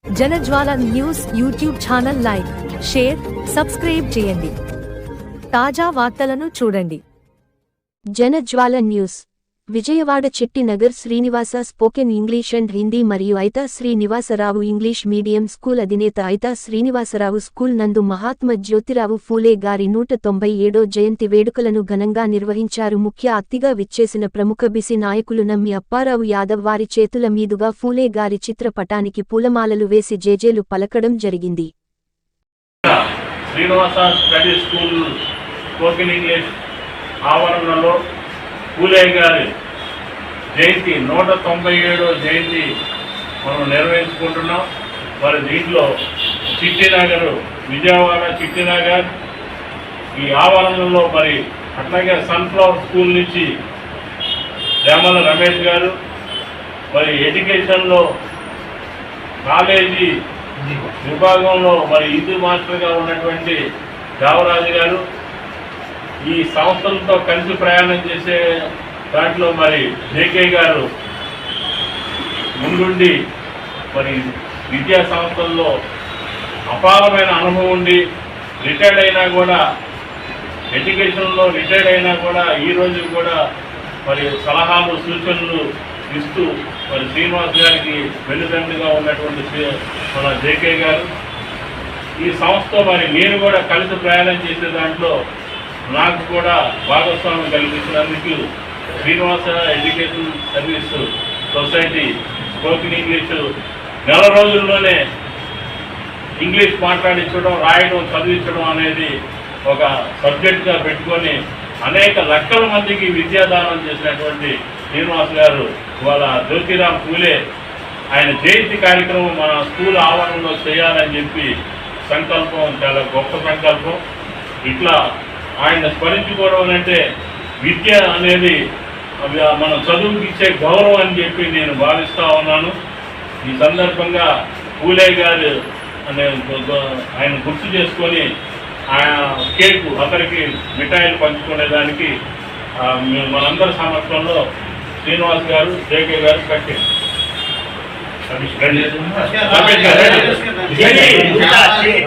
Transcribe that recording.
జనజ్వాల news YouTube channel like, share, subscribe చేయండి. తాజా వార్తలను చూడండి. Janajwala news. Vijayawada Chitti Nagar Srinivasa spoken English and Hindi మరియు Aitha Srinivasarao English medium school అధినేత ఐతా శ్రీనివాసరావు స్కూల్ నందు మహాత్మా జ్యోతిరావు ఫూలే గారి 197వ జయంతి వేడుకలను ఘనంగా నిర్వహించారు. ముఖ్య అతిథిగా విచ్చేసిన ప్రముఖ బీసీ నాయకులు నమ్మి అప్పారావు యాదవ్ వారి చేతుల మీదుగా ఫూలే గారి చిత్రపటానికి పూలమాలలు వేసి జేజేలు పలకడం జరిగింది. Srinivasa study school spoken English ఆవరణలో ఫూలే గారి జయంతి 197వ జయంతి మనం నిర్వహించుకుంటున్నాం. మరి దీంట్లో చిట్టినగర్, విజయవాడ చిట్టినగర్ ఈ ఆవరణలో మరి అట్లాగే సన్ఫ్లవర్ స్కూల్ నుంచి రేమల రమేష్ గారు, మరి ఎడ్యుకేషన్లో కాలేజీ విభాగంలో మరి హిందీ మాస్టర్గా ఉన్నటువంటి దేవరాజు గారు, ఈ సంస్థలతో కలిసి ప్రయాణం చేసే దాంట్లో మరి జేకే గారు ముందుండి మరి విద్యా సంస్థల్లో అపారమైన అనుభవం ఉండి రిటైర్డ్ అయినా కూడా, ఎడ్యుకేషన్లో రిటైర్డ్ అయినా కూడా ఈరోజు కూడా మరి సలహాలు సూచనలు ఇస్తూ మరి శ్రీనివాస్ గారికి వెన్నుదన్నుగా ఉన్నటువంటి మన జేకే గారు, ఈ సంస్థతో మరి నేను కూడా కలిసి ప్రయాణం చేసే దాంట్లో నాకు కూడా భాగస్వామ్యం కల్పించినందుకు Srinivasa education service society spoken English నెల రోజుల్లోనే ఇంగ్లీష్ మాట్లాడించడం, రాయడం, చదివించడం అనేది ఒక సబ్జెక్ట్గా పెట్టుకొని అనేక లక్షల మందికి విద్యాదానం చేసినటువంటి శ్రీనివాస్ గారు ఇవాళ జ్యోతిరావు ఫూలే ఆయన జయంతి కార్యక్రమం మన స్కూల్ ఆవరణలో చేయాలని చెప్పి సంకల్పం చాలా గొప్ప సంకల్పం. ఇట్లా ఆయన స్మరించుకోవడం అంటే విద్య అనేది మనం చదువుకి ఇచ్చే గౌరవం అని చెప్పి నేను భావిస్తూ ఉన్నాను. ఈ సందర్భంగా ఫూలే గారు ఆయన గుర్తు చేసుకొని ఆయన కేకు అతనికి మిఠాయిలు పంచుకునేదానికి మనందరి సమక్షంలో శ్రీనివాస్ గారు, జేకే గారు కట్టారు.